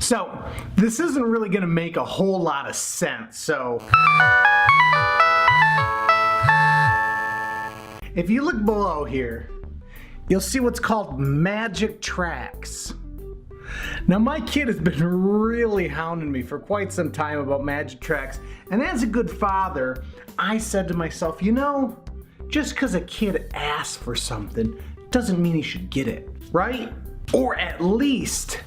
So this isn't really going to make a whole lot of sense. So if you look below here, you'll see what's called magic tracks. Now my kid has been really hounding me for quite some time about magic tracks, and as a good father, I said to myself, you know, just because a kid asks for something doesn't mean he should get it, right? Or at least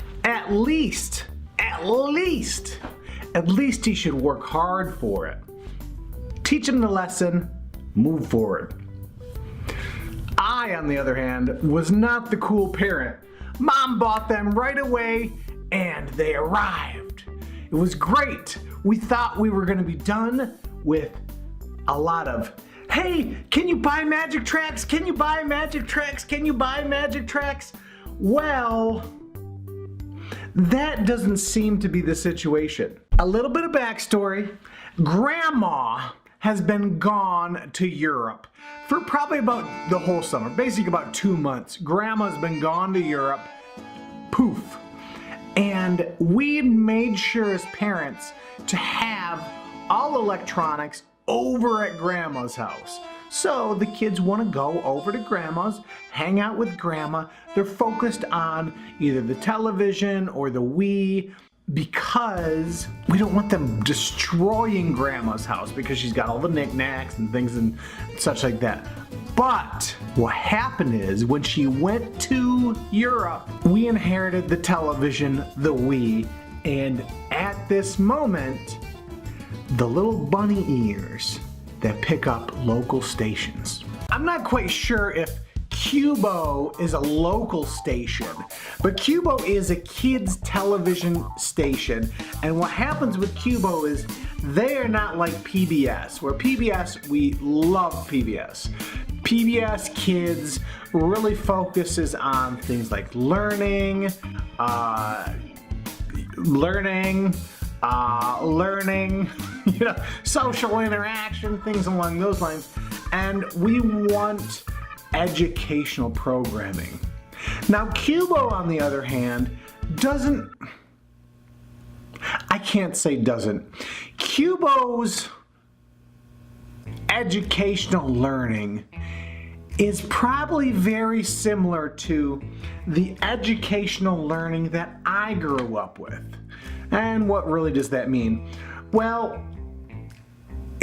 he should work hard for it. Teach him the lesson, move forward. I, on the other hand, was not the cool parent. Mom bought them right away and they arrived. It was great. We thought we were going to be done with a lot of, hey, can you buy magic tracks? Can you buy magic tracks? Can you buy magic tracks? Well, that doesn't seem to be the situation. A little bit of backstory. Grandma has been gone to Europe for probably about the whole summer, basically about 2 months. Grandma's been gone to Europe, poof. And we made sure as parents to have all electronics over at Grandma's house. So the kids want to go over to Grandma's, hang out with Grandma. They're focused on either the television or the Wii, because we don't want them destroying Grandma's house because she's got all the knickknacks and things and such like that. But what happened is when she went to Europe, we inherited the television, the Wii, and at this moment, the little bunny ears that pick up local stations. I'm not quite sure if Cubo is a local station, but Cubo is a kids television station, and what happens with Cubo is they are not like PBS, where PBS, we love PBS. PBS Kids really focuses on things like learning, you know, social interaction, things along those lines, and we want educational programming. Now Cubo, on the other hand, doesn't, I can't say doesn't. Cubo's educational learning is probably very similar to the educational learning that I grew up with. And what really does that mean? Well,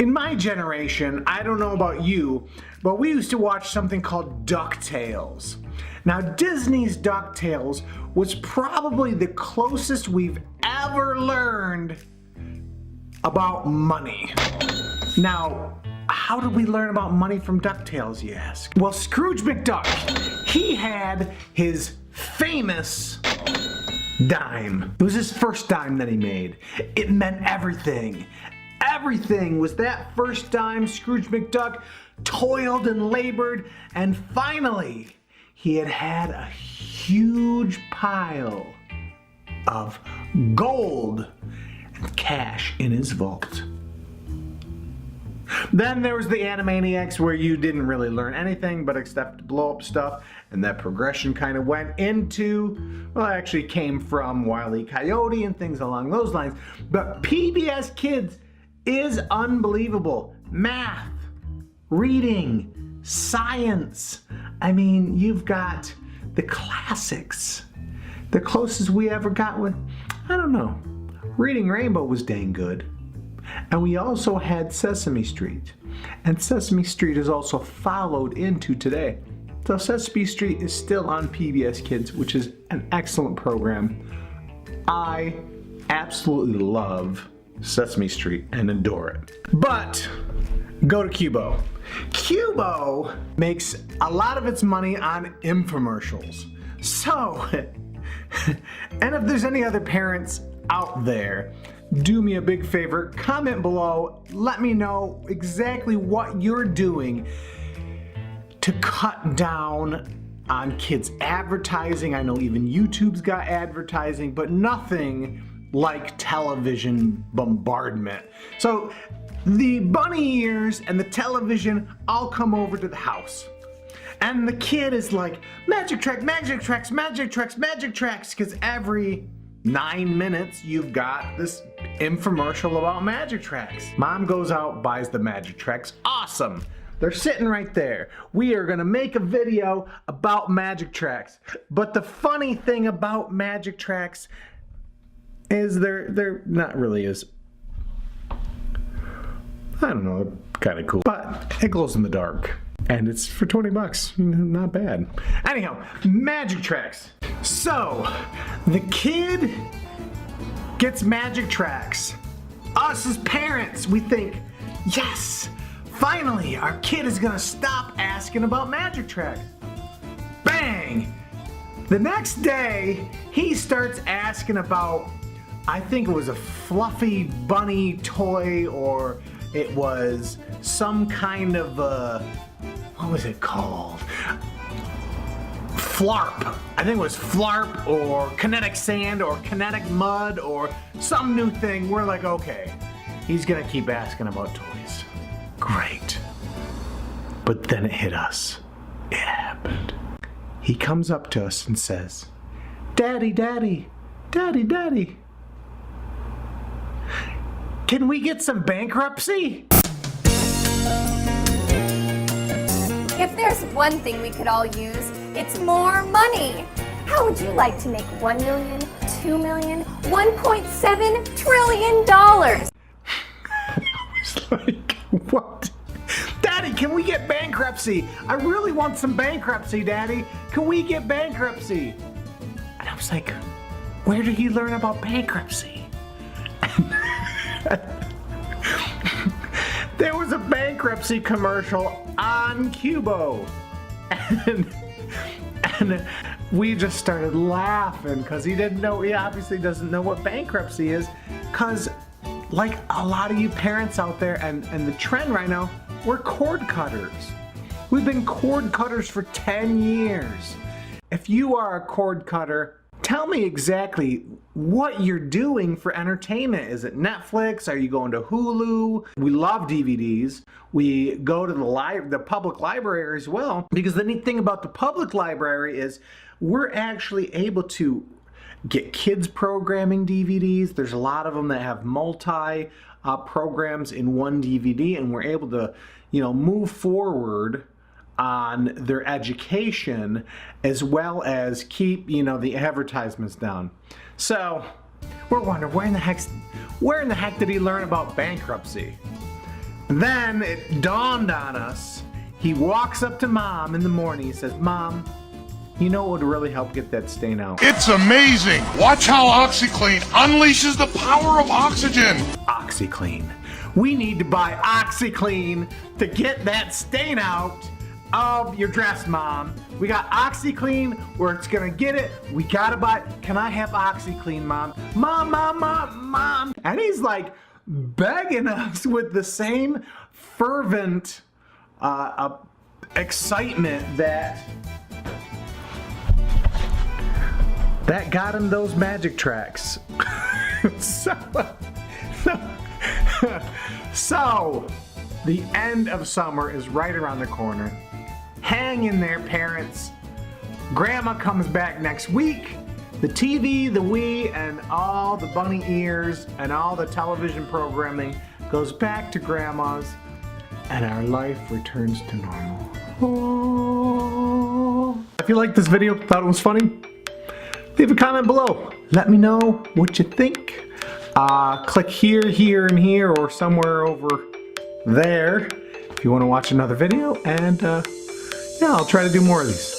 in my generation, I don't know about you, but we used to watch something called DuckTales. Now, Disney's DuckTales was probably the closest we've ever learned about money. Now, how did we learn about money from DuckTales, you ask? Well, Scrooge McDuck, he had his famous dime. It was his first dime that he made. It meant everything. Everything was that first dime. Scrooge McDuck toiled and labored, and finally he had a huge pile of gold and cash in his vault. Then there was the Animaniacs, where you didn't really learn anything but except to blow up stuff, and that progression kind of went into, well, actually came from Wile E. Coyote and things along those lines. But PBS Kids is unbelievable. Math, reading, science. I mean, you've got the classics. The closest we ever got with, I don't know, Reading Rainbow was dang good. And we also had Sesame Street. And Sesame Street is also followed into today. So Sesame Street is still on PBS Kids, which is an excellent program. I absolutely love Sesame Street and adore it. But go to Cubo. Cubo makes a lot of its money on infomercials. So, and if there's any other parents out there, do me a big favor, comment below, let me know exactly what you're doing to cut down on kids' advertising. I know even YouTube's got advertising, but nothing like television bombardment. So the bunny ears and the television all come over to the house. And the kid is like, magic track, magic tracks, magic tracks, magic tracks, because every 9 minutes, you've got this infomercial about magic tracks. Mom goes out, buys the magic tracks. Awesome. They're sitting right there. We are gonna make a video about magic tracks. But the funny thing about magic tracks is they're not really as, I don't know, kind of cool. But it glows in the dark. And it's for 20 bucks, not bad. Anyhow, magic tracks. So, the kid gets magic tracks. Us as parents, we think, yes, finally, our kid is gonna stop asking about magic tracks. Bang! The next day, he starts asking about, I think it was a fluffy bunny toy, or it was some kind of what was it called? Flarp. I think it was Flarp or kinetic sand or kinetic mud or some new thing. We're like, okay, he's gonna keep asking about toys. Great. But then it hit us. It happened. He comes up to us and says, Daddy, Daddy, Daddy, Daddy, can we get some bankruptcy? If there's one thing we could all use, it's more money. How would you like to make $1 million, $2 million, $1.7 trillion? I was like, what? Daddy, can we get bankruptcy? I really want some bankruptcy, Daddy. Can we get bankruptcy? And I was like, where did he learn about bankruptcy? There was a bankruptcy commercial on Cubo, and we just started laughing because he didn't know. He obviously doesn't know what bankruptcy is, because like a lot of you parents out there, and the trend right now, we're cord cutters. We've been cord cutters for 10 years. If you are a cord cutter, tell me exactly what you're doing for entertainment. Is it Netflix? Are you going to Hulu? We love DVDs. We go to the public library as well, because the neat thing about the public library is we're actually able to get kids programming DVDs. There's a lot of them that have multi programs in one DVD, and we're able to, move forward on their education as well as keep, the advertisements down. So we're wondering, where in the heck did he learn about bankruptcy? Then it dawned on us. He walks up to Mom in the morning. He says, Mom, you know what would really help get that stain out? It's amazing. Watch how OxyClean unleashes the power of oxygen. OxyClean. We need to buy OxyClean to get that stain out of your dress, Mom. We got OxyClean where it's gonna get it. We gotta buy. Can I have OxyClean, Mom? Mom, Mom, Mom, Mom. And he's like begging us with the same fervent excitement that got him those magic tracks. So the end of summer is right around the corner. Hang in there, parents. Grandma comes back next week. The TV, the Wii, and all the bunny ears and all the television programming goes back to Grandma's, and our life returns to normal. Oh. If you liked this video, thought it was funny, leave a comment below. Let me know what you think. Click here, here, and here, or somewhere over there if you want to watch another video, and yeah, I'll try to do more of these.